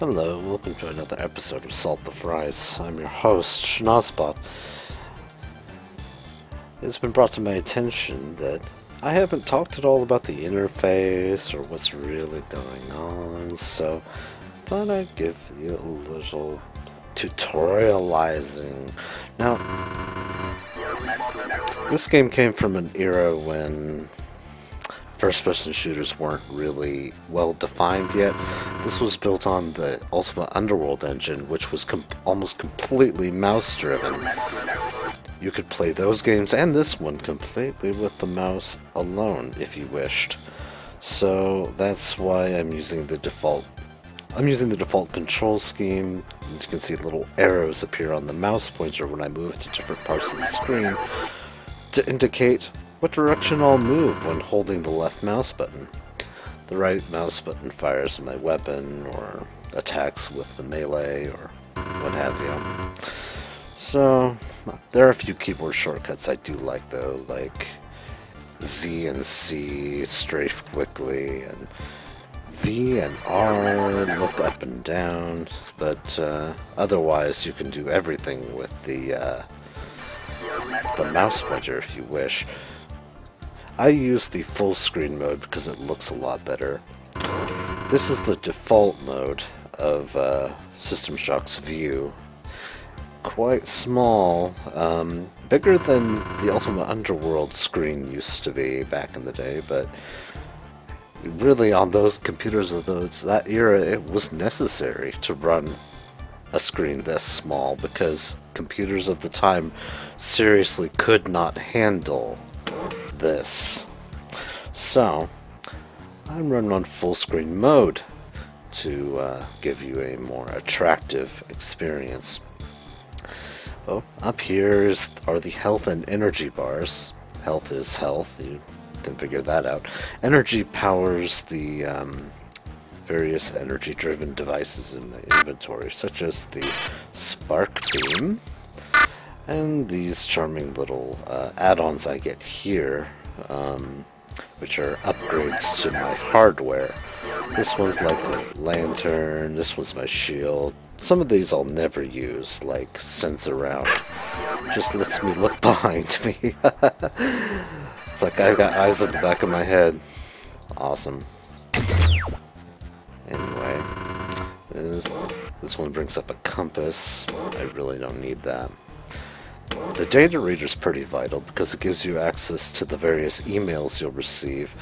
Hello, welcome to another episode of Salt the Fries. I'm your host, Schnozbot. It's been brought to my attention that I haven't talked at all about the interface or what's really going on, so I thought I'd give you a little tutorializing. Now, this game came from an era when first-person shooters weren't really well defined yet. This was built on the Ultimate Underworld engine, which was almost completely mouse-driven. You could play those games and this one completely with the mouse alone if you wished. So that's why I'm using the default control scheme. And you can see little arrows appear on the mouse pointer when I move to different parts of the screen to indicate what direction I'll move when holding the left mouse button. The right mouse button fires my weapon or attacks with the melee or what have you. So there are a few keyboard shortcuts I do like though, like Z and C, strafe quickly, and V and R, look up and down, but otherwise you can do everything with the mouse pointer if you wish. I use the full screen mode because it looks a lot better. This is the default mode of System Shock's view. Quite small, bigger than the Ultimate Underworld screen used to be back in the day, but really on those computers of that era it was necessary to run a screen this small because computers of the time seriously could not handle this. So I'm running on full screen mode to give you a more attractive experience. Oh, up here are the health and energy bars. Health is health, you can figure that out. Energy powers the various energy driven devices in the inventory, such as the spark beam and these charming little add-ons I get here, which are upgrades to my hardware. This one's like a lantern, this one's my shield. Some of these I'll never use, like Sense Around. Just lets me look behind me. It's like I've got eyes at the back of my head. Awesome. Anyway, this one brings up a compass. I really don't need that. The data reader is pretty vital because it gives you access to the various emails you'll receive,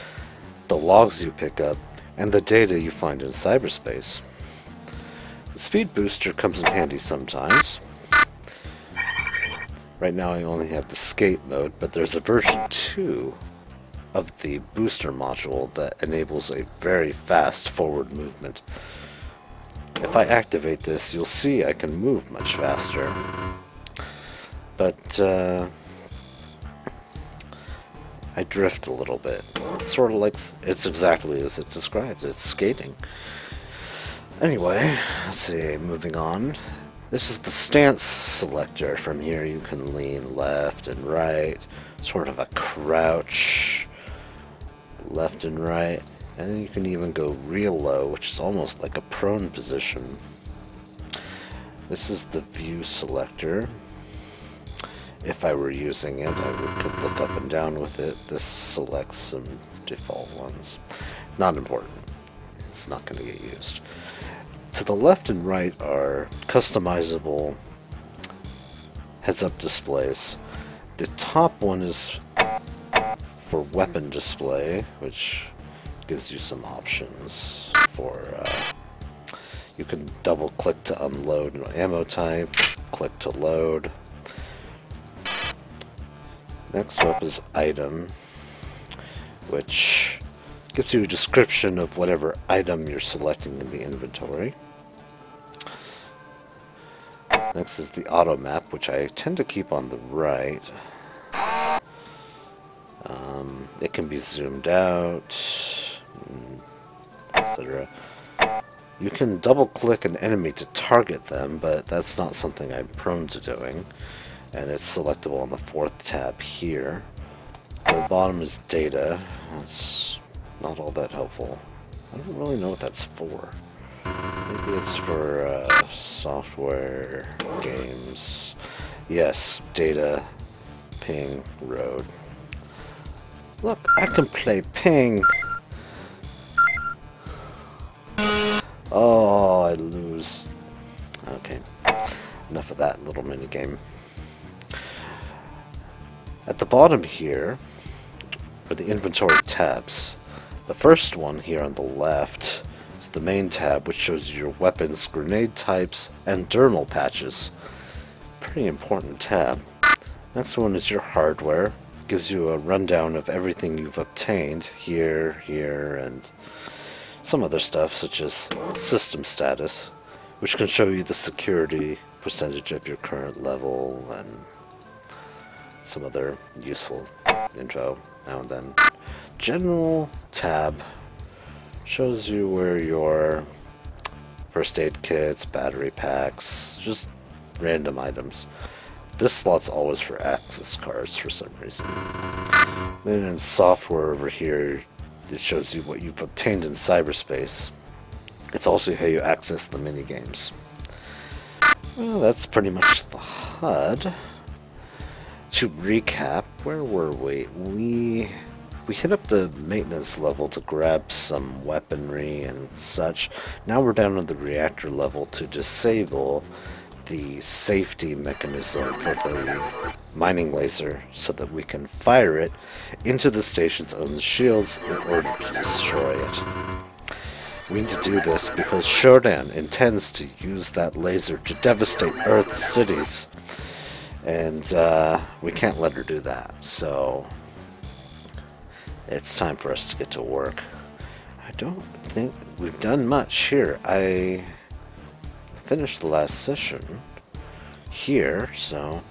the logs you pick up, and the data you find in cyberspace. The speed booster comes in handy sometimes. Right now I only have the skate mode, but there's a version 2 of the booster module that enables a very fast forward movement. If I activate this, you'll see I can move much faster. But I drift a little bit. It's sort of like, it's exactly as it describes. It's skating. Anyway, let's see, moving on. This is the stance selector. From here you can lean left and right, sort of a crouch, left and right, and you can even go real low, which is almost like a prone position. This is the view selector. If I were using it, I could look up and down with it. This selects some default ones. Not important. It's not going to get used. To the left and right are customizable heads-up displays. The top one is for weapon display, which gives you some options for you can double click to unload an ammo type, click to load. Next up is item, which gives you a description of whatever item you're selecting in the inventory. Next is the auto map, which I tend to keep on the right. It can be zoomed out, etc. You can double click an enemy to target them, but that's not something I'm prone to doing. And it's selectable on the 4th tab here. The bottom is data. That's not all that helpful. I don't really know what that's for. Maybe it's for software games. Yes, data, ping, road. Look, I can play ping. Oh, I lose. Okay, enough of that little mini game. At the bottom here are the inventory tabs. The first one here on the left is the main tab, which shows you your weapons, grenade types, and dermal patches. Pretty important tab. Next one is your hardware. Gives you a rundown of everything you've obtained here, and some other stuff such as system status, which can show you the security percentage of your current level and some other useful info now and then. General tab shows you where your first aid kits, battery packs, just random items. This slot's always for access cards for some reason. Then in software over here, it shows you what you've obtained in cyberspace. It's also how you access the minigames. Well, that's pretty much the HUD. To recap, where were we? We hit up the maintenance level to grab some weaponry and such. Now we're down on the reactor level to disable the safety mechanism for the mining laser so that we can fire it into the station's own shields in order to destroy it. We need to do this because Shodan intends to use that laser to devastate Earth's cities. And we can't let her do that, so it's time for us to get to work. I don't think we've done much here. I finished the last session here, so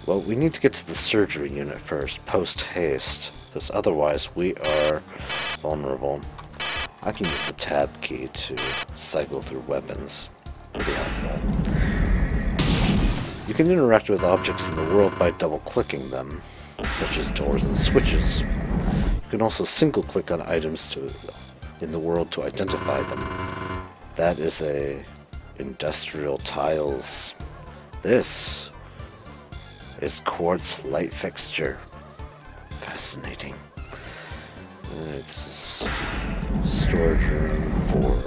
well, we need to get to the surgery unit first, post haste, because otherwise we are vulnerable. I can use the tab key to cycle through weapons. Pretty helpful. You can interact with objects in the world by double-clicking them, such as doors and switches. You can also single-click on items in the world to identify them. That is a industrial tiles. This is quartz light fixture. Fascinating. It's a storage room for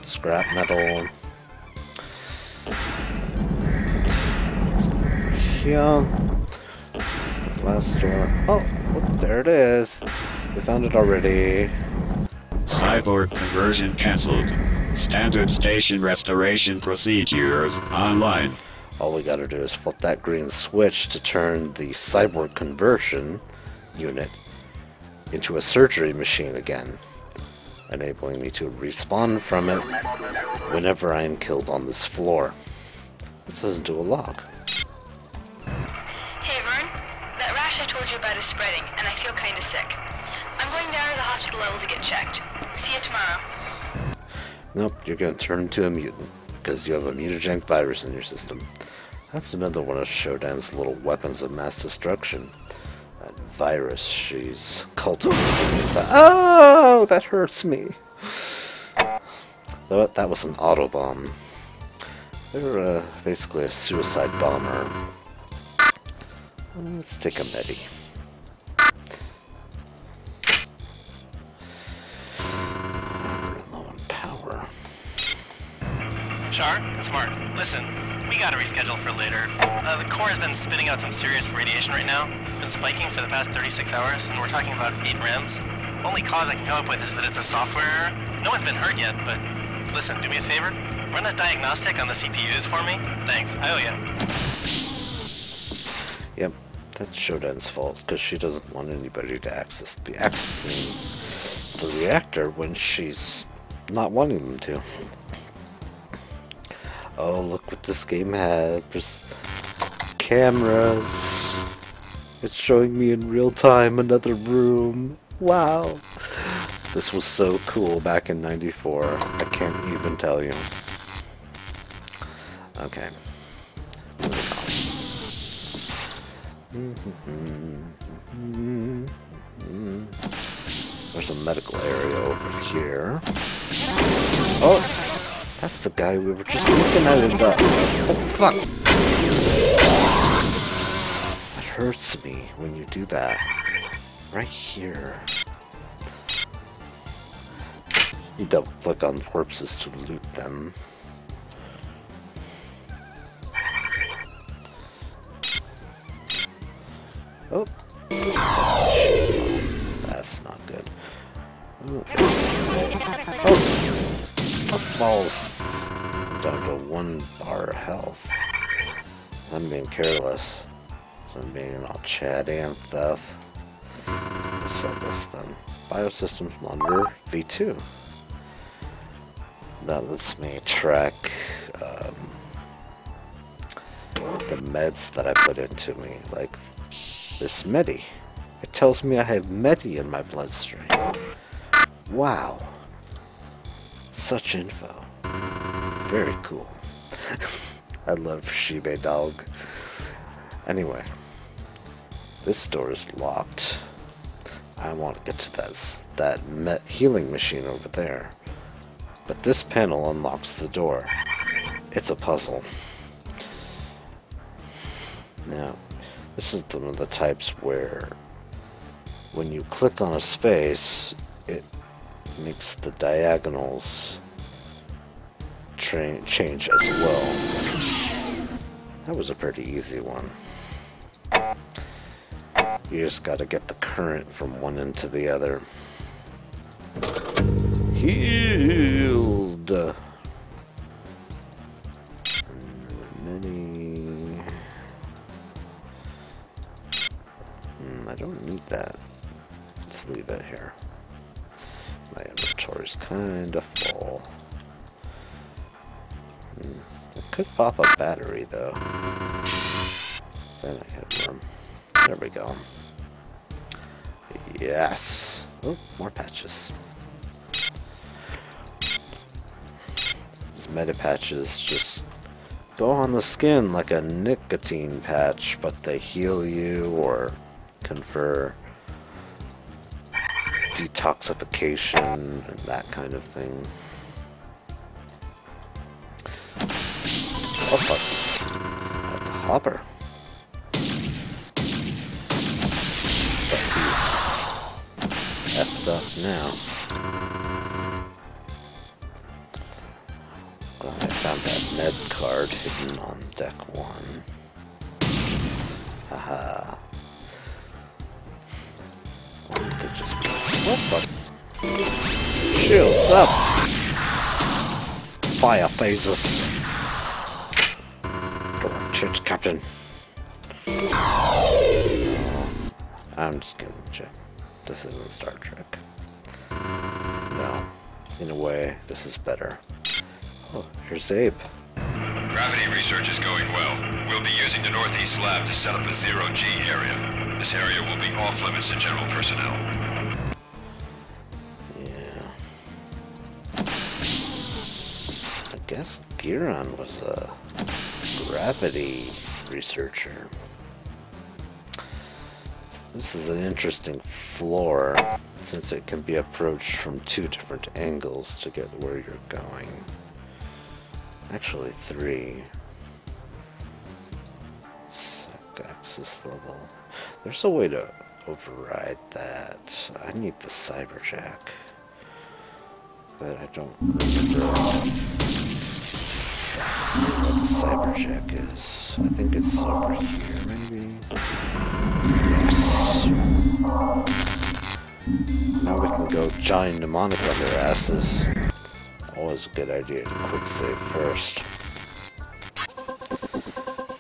scrap metal. Here, the blast door. Oh, look, there it is. We found it already. Cyborg conversion cancelled. Standard station restoration procedures online. All we gotta do is flip that green switch to turn the cyborg conversion unit into a surgery machine again, enabling me to respawn from it whenever I am killed on this floor. This doesn't do a log. Hey Vern, that rash I told you about is spreading, and I feel kinda sick. I'm going down to the hospital level to get checked. See you tomorrow. Nope, you're gonna turn into a mutant, because you have a mutagenic virus in your system. That's another one of Shodan's little weapons of mass destruction. That virus she's cultivating. Oh, that hurts me. That was an autobomb. They're basically a suicide bomber. Let's take a medi. We're low on power. Char, it's Mark. Listen, we gotta reschedule for later. The core has been spitting out some serious radiation right now. Been spiking for the past 36 hours, and we're talking about 8 REMs. Only cause I can come up with is that it's a software error. No one's been hurt yet, but listen, do me a favor. Run a diagnostic on the CPUs for me. Thanks, I owe ya. Yep, that's Shodan's fault, because she doesn't want anybody to be accessing the reactor when she's not wanting them to. Oh, look what this game had. There's cameras. It's showing me in real time another room. Wow. This was so cool back in '94. I can't even tell you. Okay. There's a medical area over here. Oh, that's the guy we were just looking at in the... Oh, fuck. It hurts me when you do that. Right here. You double click on corpses to loot them. Oh. That's not good. Ooh. Oh. Balls. Down to 1 bar health. I'm being careless. So I'm being all chatty and stuff. Let's sell this then. Biosystems Monitor V2. That lets me track the meds that I put into me, like this Medi. It tells me I have Medi in my bloodstream. Wow. Such info. Very cool. I love Shibe Dog. Anyway, this door is locked. I want to get to that healing machine over there. But this panel unlocks the door. It's a puzzle. Now, this is one of the types where when you click on a space, it makes the diagonals change as well. That was a pretty easy one. You just gotta get the current from one end to the other. Healed! Many... I don't need that. Let's leave it here. My inventory's kinda full. I could pop a battery though. Then I had room. There we go. Yes! Oh, more patches. These meta patches just go on the skin like a nicotine patch, but they heal you or confer detoxification and that kind of thing. Oh fuck. That's a hopper. But he's effed up now. Glad I found that med card hidden on deck 1. Haha. Or it could just be... What the... Shields up! Fire phases! Direct hits, Captain. I'm just kidding with you. This isn't Star Trek. No. In a way, this is better. Oh, here's Abe. Gravity research is going well. We'll be using the Northeast Lab to set up a zero-G area. This area will be off-limits to general personnel. Yeah. I guess Giron was a gravity researcher. This is an interesting floor, since it can be approached from 2 different angles to get where you're going. Actually 3. Access level. There's a way to override that. I need the cyberjack, but I don't remember exactly what the cyberjack is. I think it's over here, maybe. Yes. Now we can go giant mnemonic on their asses. Always a good idea to quick save first.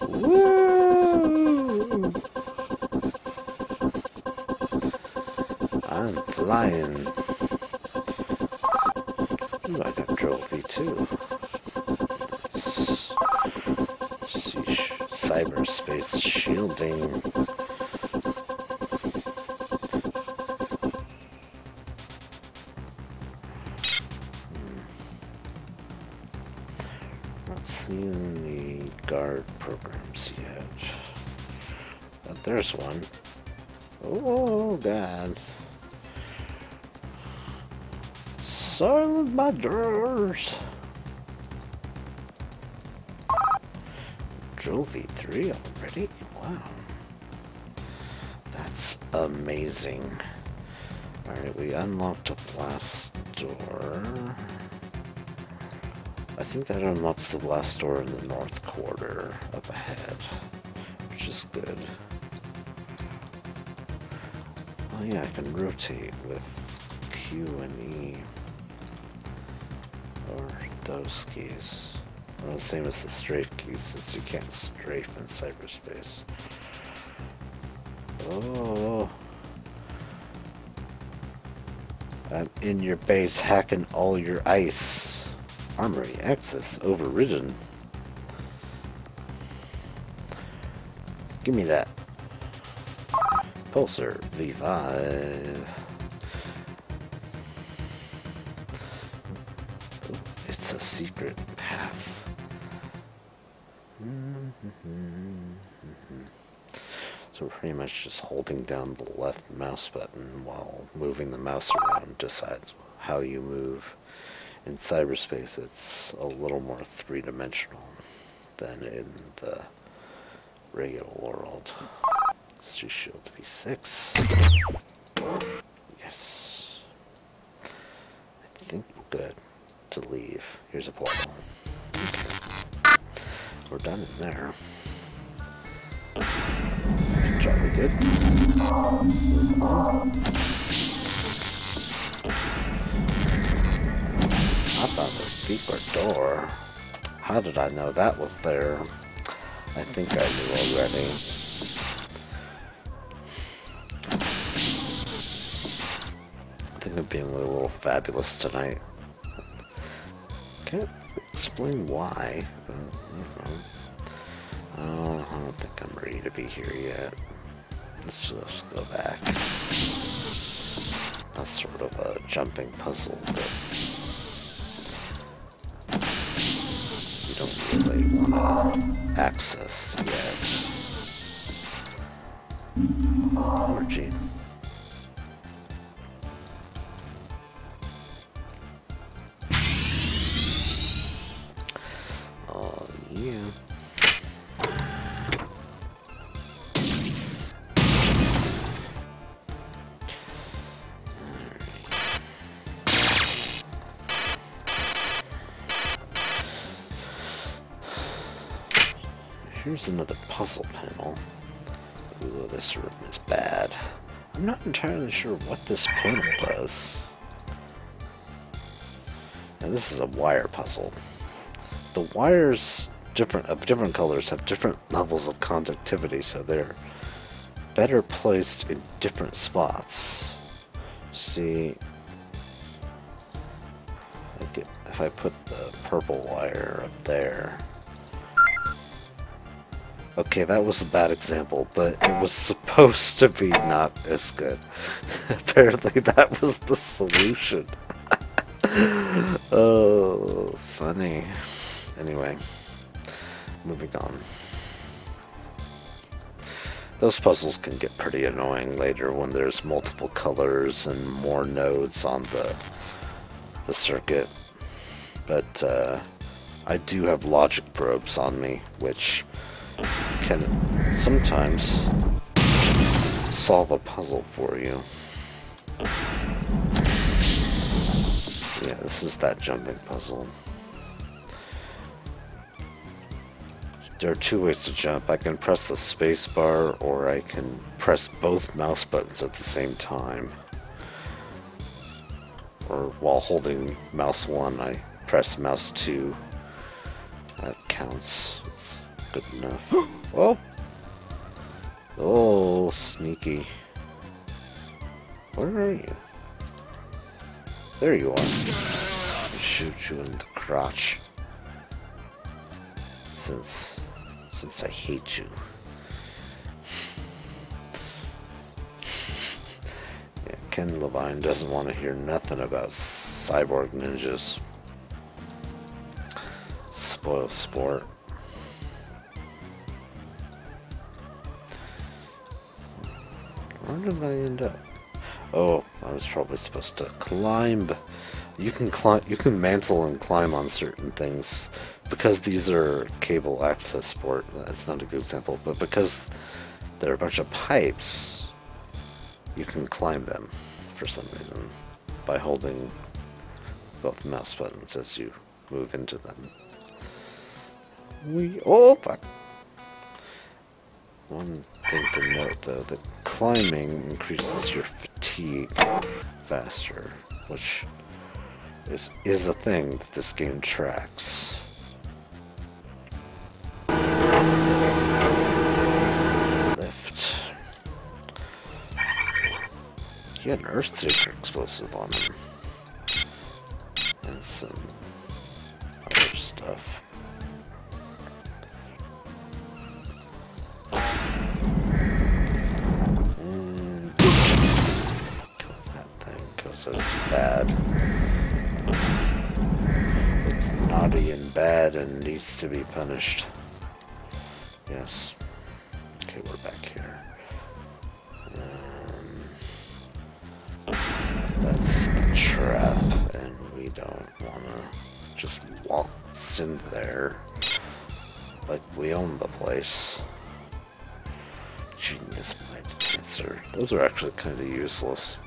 Woo! I'm flying. Ooh, I got trophy too. See, cyberspace shielding. Not seeing any guard programs yet. But there's one. Oh god. Silence my doors. Drill V3 already? Wow. That's amazing. Alright, we unlocked a blast door. I think that unlocks the blast door in the north quarter up ahead, which is good. Oh yeah, I can rotate with Q and E. Or those keys. Well, the same as the strafe keys, since you can't strafe in cyberspace. Oh. I'm in your base hacking all your ice. Armory access overridden. Give me that. Pulsar V5. Oh, it's a secret path. So we're pretty much just holding down the left mouse button while moving the mouse around decides how you move. In cyberspace, it's a little more three-dimensional than in the regular world. Let's do shield V6. Yes. I think we're good to leave. Here's a portal. We're done in there. Jolly good. Let's move on. I found a secret door. How did I know that was there? I think I knew already. I think I'm being a little fabulous tonight. Can't explain why, but you know. Oh, I don't think I'm ready to be here yet. Let's just go back. That's sort of a jumping puzzle, but we don't really want to access yet. Energy. Oh, yeah. Here's another puzzle panel. Ooh, this room is bad. I'm not entirely sure what this panel does. Now this is a wire puzzle. The wires of different colors have different levels of conductivity, so they're better placed in different spots. See, like if I put the purple wire up there. Okay, that was a bad example, but it was supposed to be not as good. Apparently that was the solution. Oh, funny. Anyway, moving on. Those puzzles can get pretty annoying later when there's multiple colors and more nodes on the circuit. But I do have logic probes on me, which can sometimes solve a puzzle for you. Yeah, this is that jumping puzzle. There are two ways to jump. I can press the space bar, or I can press both mouse buttons at the same time. Or while holding mouse 1, I press mouse 2. That counts. It's good enough. Oh! Oh, sneaky. Where are you? There you are. Shoot you in the crotch. Since I hate you. Yeah, Ken Levine doesn't want to hear nothing about cyborg ninjas. Spoil sport. Where did I end up? Oh, I was probably supposed to climb. You can climb. You can mantle and climb on certain things because these are cable access port. That's not a good example, but because they're a bunch of pipes, you can climb them for some reason by holding both mouse buttons as you move into them. Oh fuck! One thing to note though, that climbing increases your fatigue faster, which is a thing that this game tracks. Lift. He had an Earthshaker explosive on him. And some other stuff. And kill that thing, because it's bad. It's naughty and bad and needs to be punished. Yes. Okay, we're back here. That's the trap, and we don't want to just walk in there like we own the place. Genius mind enhancer. Those are actually kind of useless.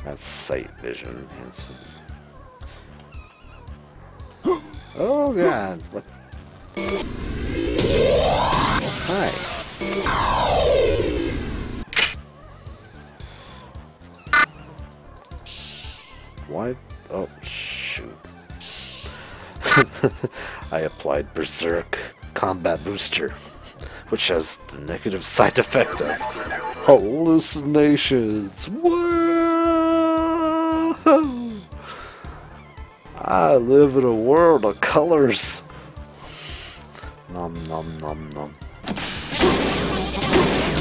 That's sight vision enhancement. Oh god, what? Hi. Why? Oh, shoot. I applied Berserk Combat Booster, which has the negative side effect of hallucinations. Whoa! I live in a world of colors. Nom nom nom nom.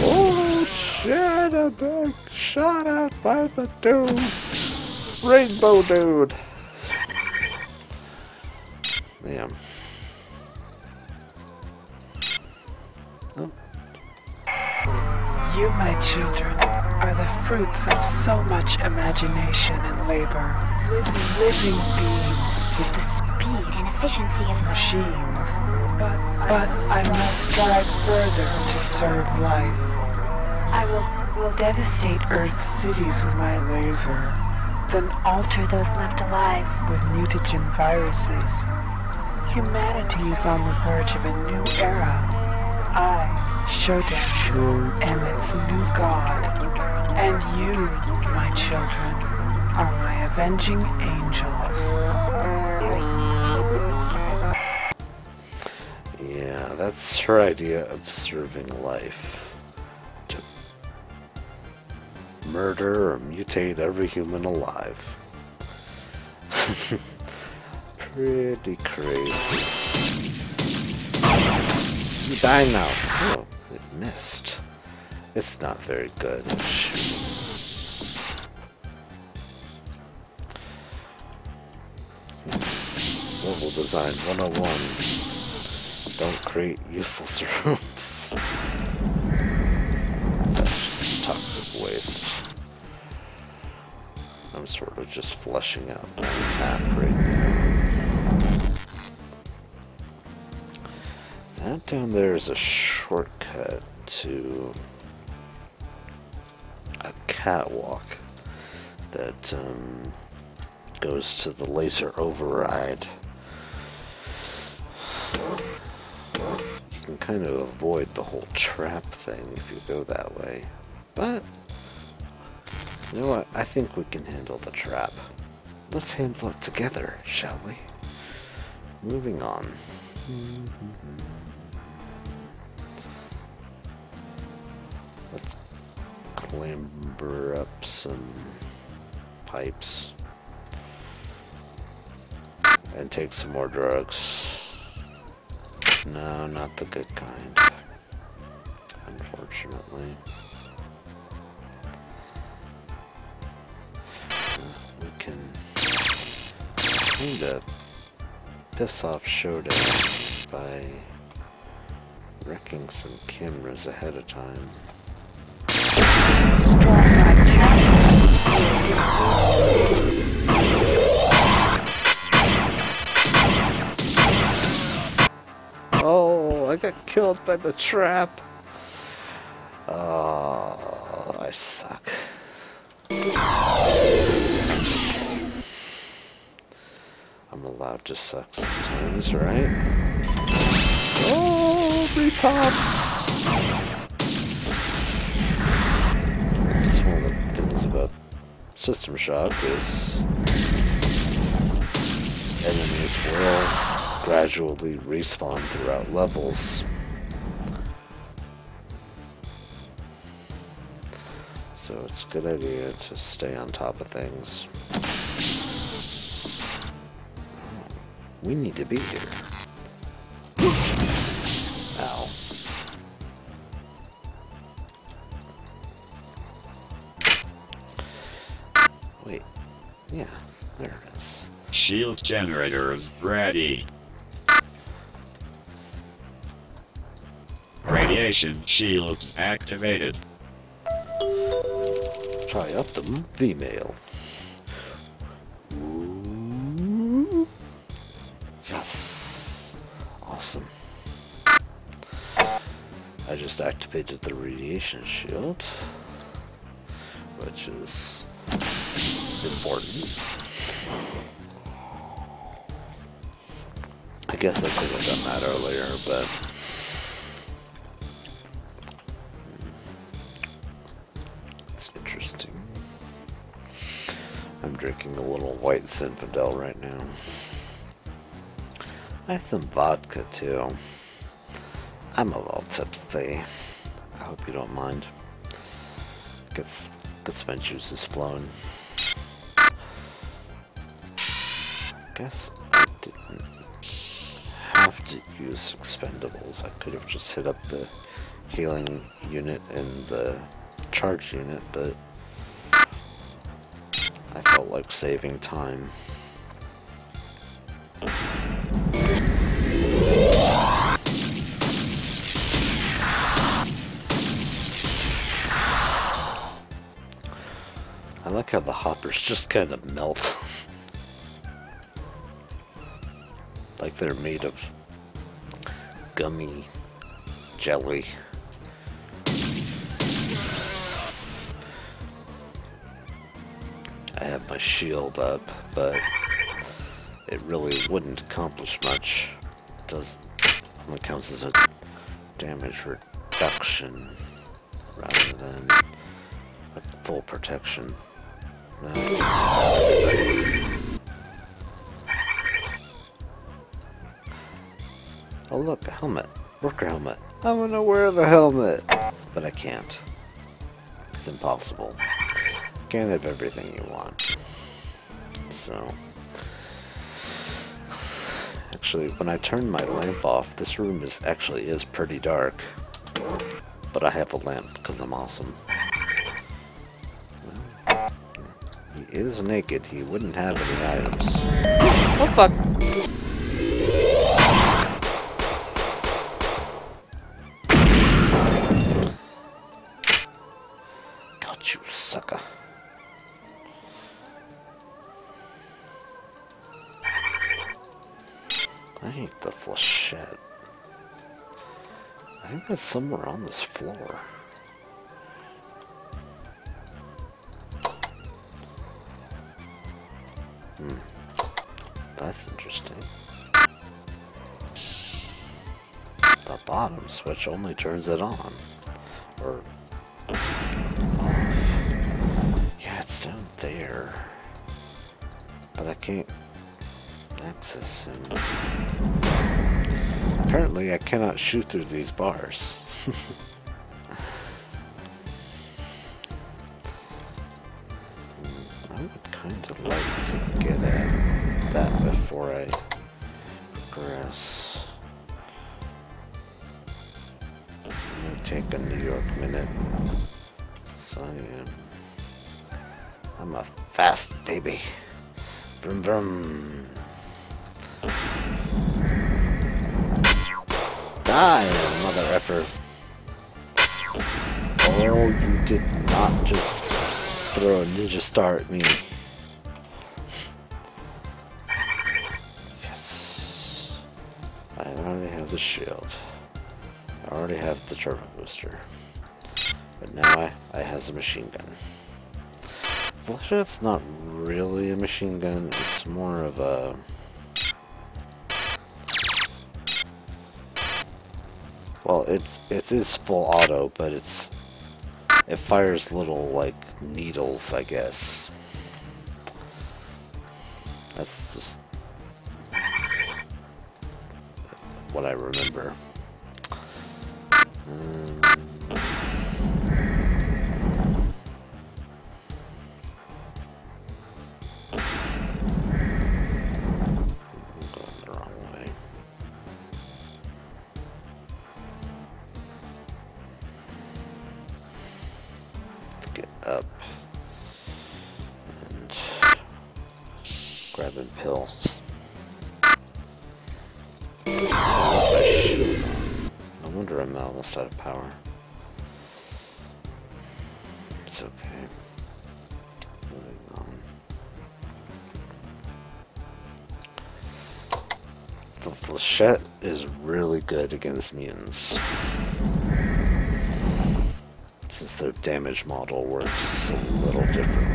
Oh, shit, shot at by the dude. Rainbow dude. Damn. Oh. You, my children, are the fruits of so much imagination and labor. Living beings With the speed and efficiency of machines. But I must strive further to serve life. I will devastate Earth's cities with my laser, then alter those left alive with mutagen viruses. Humanity is on the verge of a new era. I, Shodan, am its new god. And you, my children, are my avenging angels. Yeah, that's her idea of serving life. To murder or mutate every human alive. Pretty crazy. You die now. Oh, it missed. It's not very good. Level design 101. Don't create useless rooms. That's just toxic waste. I'm sort of just fleshing out my map right now. That down there is a shortcut to a catwalk that goes to the laser override. You can kind of avoid the whole trap thing if you go that way. But, you know what? I think we can handle the trap. Let's handle it together, shall we? Moving on. Let's clamber up some pipes. And take some more drugs. No, not the good kind. Unfortunately. We can kinda piss off Shodan by wrecking some cameras ahead of time. Destroy my cameras. by the trap. Oh, I suck. I'm allowed to suck sometimes, right? Oh, repops! That's one of the things about System Shock is enemies will gradually respawn throughout levels. So it's a good idea to stay on top of things. We need to be here. Ow. Wait. Yeah, there it is. Shield generators ready. Radiation shields activated. Trioptum V-mail. Yes. Awesome. I just activated the radiation shield, which is important. I guess I could have done that earlier, but it's interesting. I'm drinking a little white Zinfandel right now. I have some vodka too. I'm a little tipsy. I hope you don't mind. Gets my juices flowing. Guess I didn't have to use expendables. I could have just hit up the healing unit and the charge unit, but I felt like saving time. I like how the hoppers just kind of melt. Like they're made of gummy jelly. I have my shield up, but it really wouldn't accomplish much. It does only counts as a damage reduction rather than a full protection. Oh look, a helmet. Worker helmet. I want to wear the helmet. But I can't. It's impossible. Can't have everything you want. So... Actually, when I turn my lamp off, this room is pretty dark. But I have a lamp because I'm awesome. Well, he is naked. He wouldn't have any items. Oh fuck! Got you, sucker. I hate the flechette. I think that's somewhere on this floor. That's interesting. The bottom switch only turns it on. Or off. Yeah, it's down there. But I can't access him. Apparently I cannot shoot through these bars. I would kind of like to get at that before I progress. I'm gonna take a New York minute. So I'm a fast baby. Vroom vroom. Die, mother effer. Oh, you did not just throw a ninja star at me. Yes. I already have the shield. already have the turbo booster. But now I has a machine gun. Flashlight's not really a machine gun, it's more of a... Well, it is full auto, but it fires little, like, needles, I guess. That's just what I remember. Up and grabbing pills. No wonder I'm almost out of power. It's okay. Moving on. The flechette is really good against mutants, since their damage model works a little differently.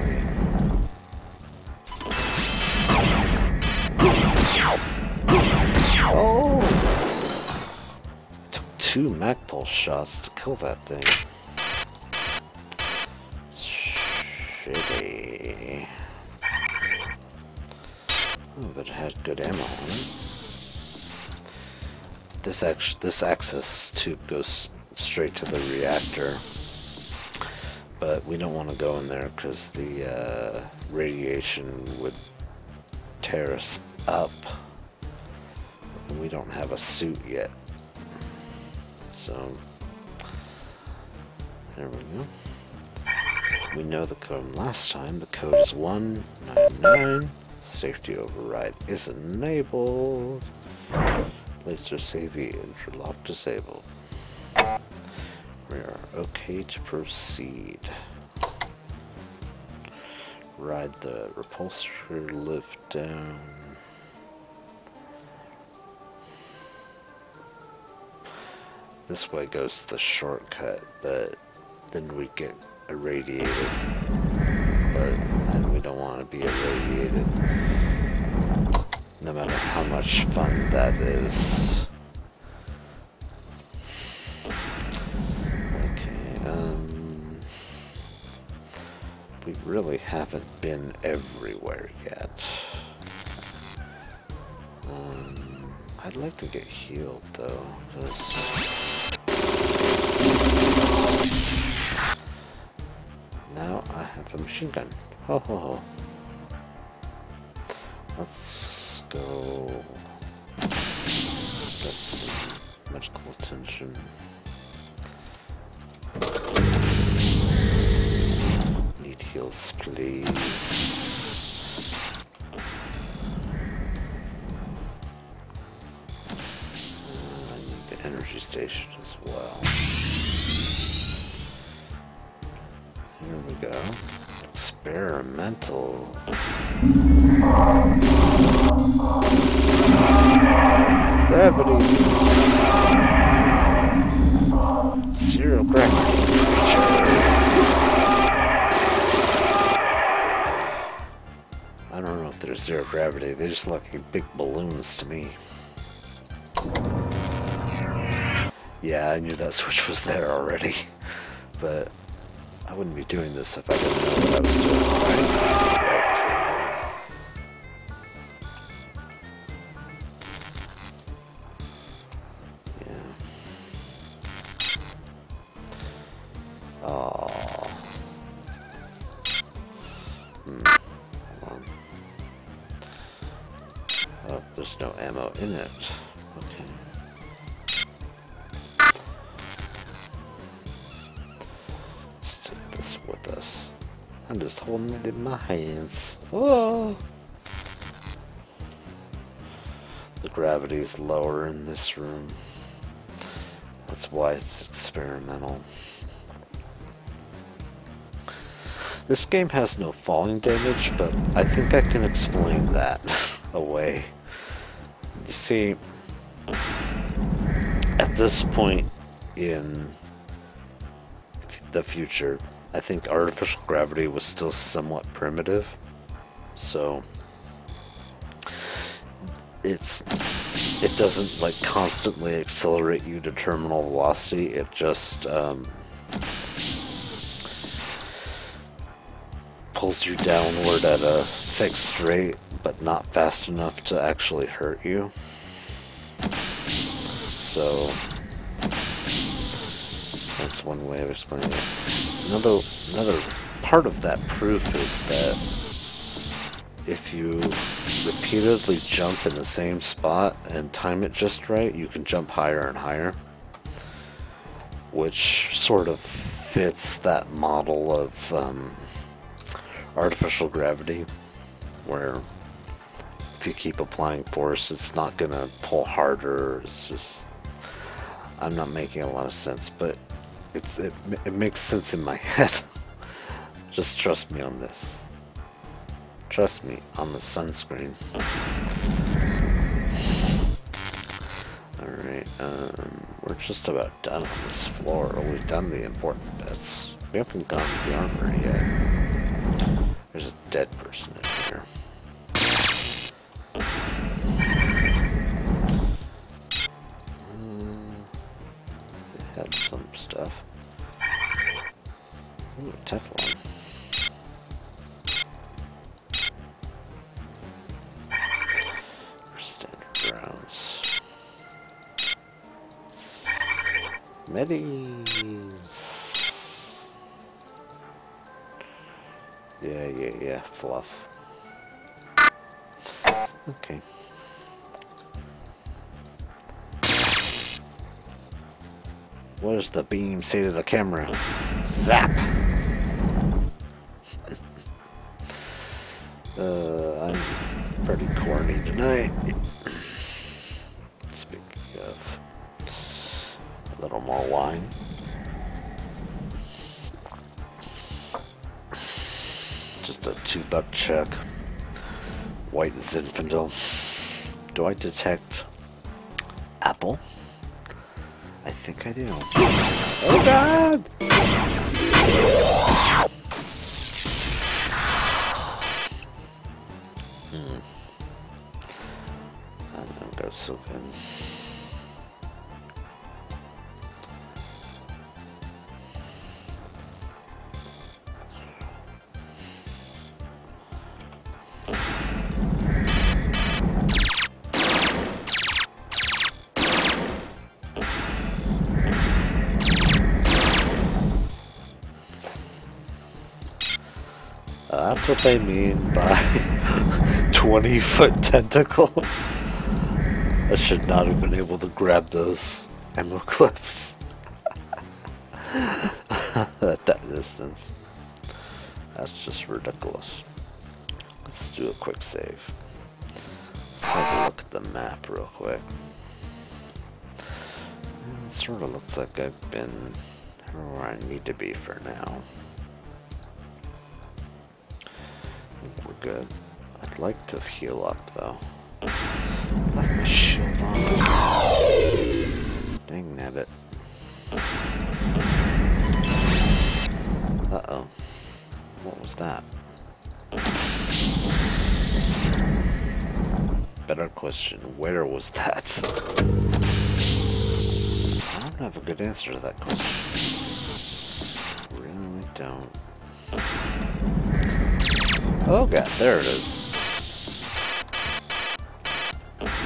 Oh! It took 2 Mac Pulse shots to kill that thing. Shitty. Oh, but it had good ammo on it. This access tube goes straight to the reactor. But we don't want to go in there because the radiation would tear us up. And we don't have a suit yet. So, there we go. We know the code from last time. The code is 199. Safety override is enabled. Laser safety interlock disabled. We are okay to proceed. Ride the repulsor lift down. This way goes to the shortcut, but then we get irradiated. And we don't want to be irradiated, no matter how much fun that is. We really haven't been everywhere yet. I'd like to get healed though, now I have a machine gun. Ho ho ho. Let's go get some medical attention. Need heals, please. I need the energy station as well. Here we go. Experimental. Gravity. Zero gravity creature. I don't know if they're zero gravity. They just look like big balloons to me. Yeah, I knew that switch was there already. But I wouldn't be doing this if I didn't know what I was doing. Right? Oh, there's no ammo in it. Okay. Let's take this with us. I'm just holding it in my hands. Oh! The gravity is lower in this room. That's why it's experimental. This game has no falling damage, but I think I can explain that away. You see, at this point, in the future. I think artificial gravity was still somewhat primitive, so it doesn't like constantly accelerate you to terminal velocity. It just pulls you downward at a fixed rate, but not fast enough to actually hurt you. So that's one way of explaining it. Another part of that proof is that if you repeatedly jump in the same spot and time it just right, you can jump higher and higher, which sort of fits that model of artificial gravity, where if you keep applying force, it's not gonna pull harder. It's just, I'm not making a lot of sense, but it makes sense in my head. Just trust me on this. Trust me on the sunscreen. Alright, we're just about done on this floor. We've done the important bits. We haven't gone to the armory yet. There's a dead person in here. They had some stuff. Ooh, Teflon. Standard rounds. Medis. Yeah, fluff. Okay. What does the beam say to the camera? Zap! I'm pretty corny tonight. Speaking of, a little more wine. Just a $2 check. White Zinfandel. Do I detect apple? I think I do. Oh God! I don't go so good. That's what they mean by 20-foot tentacle. I should not have been able to grab those ammo clips at that distance. That's just ridiculous. Let's do a quick save. Let's have a look at the map real quick. It sort of looks like I've been where I need to be for now. We're good. I'd like to heal up though. Left my shield on. Dang nabbit. Uh-oh. What was that? Better question, where was that? I don't have a good answer to that question. Really don't. Oh God, there it is. Alright,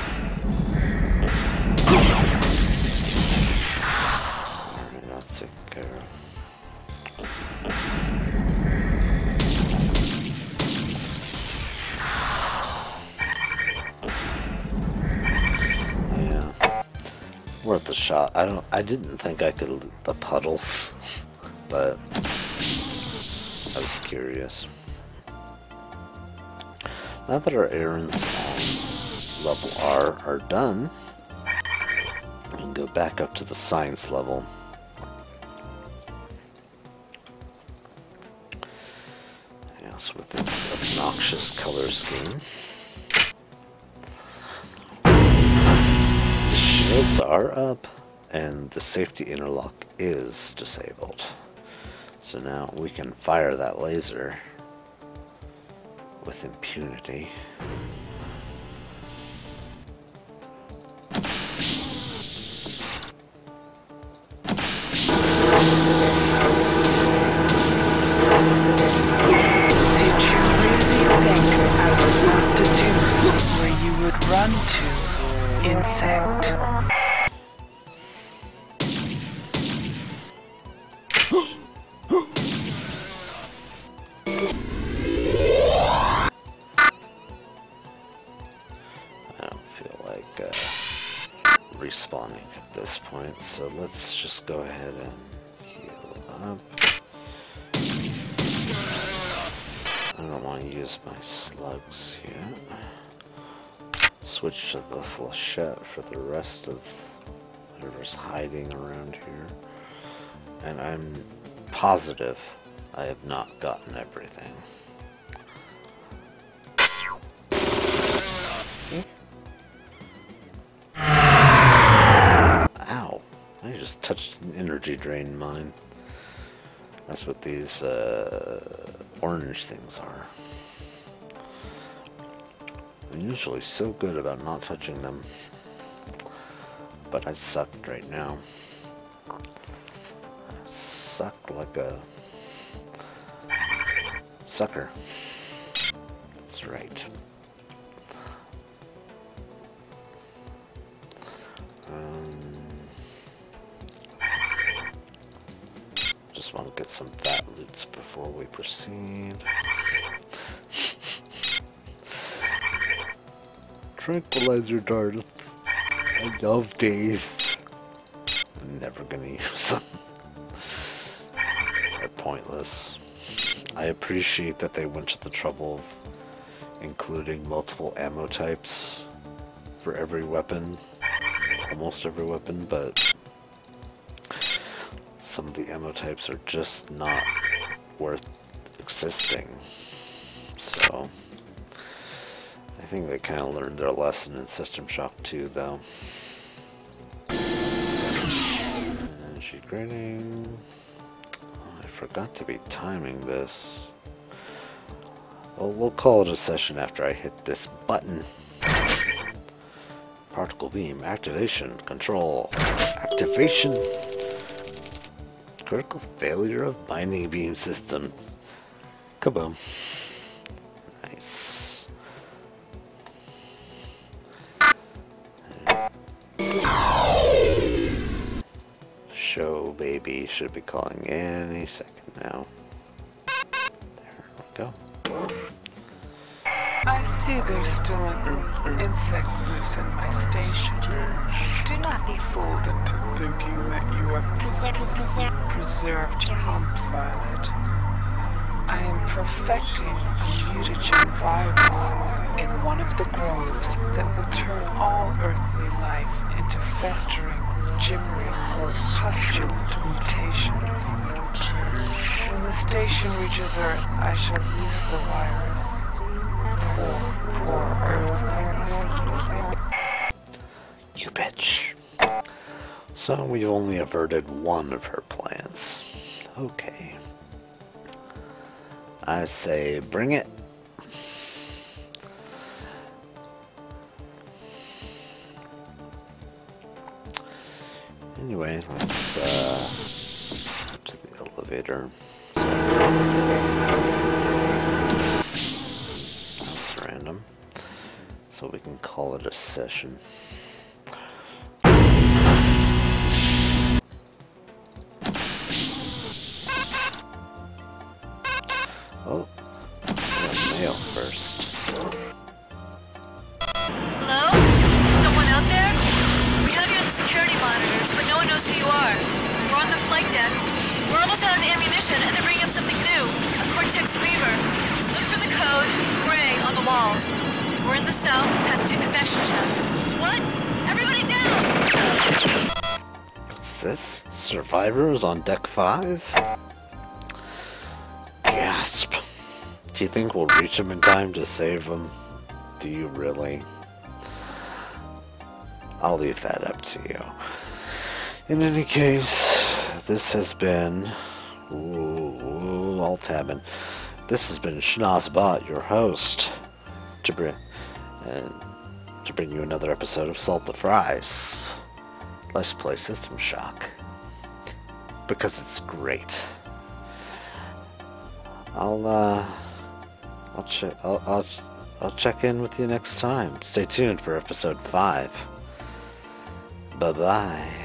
that's taken care of. Yeah. Worth a shot. I didn't think I could loot the puddles, but I was curious. Now that our errands on level R are done, we can go back up to the science level. Yes, with its obnoxious color scheme. The shields are up, and the safety interlock is disabled. So now we can fire that laser with impunity. Run to, insect. I don't feel like respawning at this point, so let's just go ahead and heal up. I don't want to use my slugs yet. Switch to the flechette for the rest of whatever's hiding around here. And I'm positive I have not gotten everything. Ow! I just touched an energy drain mine. That's what these orange things are. I'm usually so good about not touching them, but I sucked right now. I suck like a sucker. That's right. Just want to get some fat loots before we proceed. Tranquilizer darts. I love these. I'm never gonna use them. They're pointless. I appreciate that they went to the trouble of including multiple ammo types for every weapon. Almost every weapon, but some of the ammo types are just not worth existing. So I think they kind of learned their lesson in System Shock 2, though. Energy grading. Oh, I forgot to be timing this. Well, we'll call it a session after I hit this button. Particle beam activation. Control. Activation. Critical failure of binding beam systems. Kaboom. Nice. Show baby should be calling any second now. There we go. I see there's still an insect loose in my station. Do not be fooled into thinking that you have preserved home planet. I am perfecting a mutagen virus in one of the groves that will turn all earthly life into festering, gibbering, or pustulant mutations. When the station reaches Earth, I shall use the virus. Poor Earthlings. You bitch. So we've only averted one of her plans. Okay. I say bring it. Anyway, let's to the elevator. So, that was random. So we can call it a session. Oh, mail first. Hello? Someone out there? We have you on the security monitors, but no one knows who you are. We're on the flight deck. We're almost out of ammunition, and they're bringing up something new. A Cortex Reaver. Look for the code, gray, on the walls. We're in the south, past 2 convection ships. What? Everybody down! What's this? Survivors on deck 5? Gasp. Do you think we'll reach them in time to save them? Do you really? I'll leave that up to you. In any case, this has been... all tabbing. This has been Shnazbot, your host, to bring you another episode of Salt the Fries. Let's play System Shock. Because it's great. I'll check in with you next time. Stay tuned for episode 5. Bye-bye.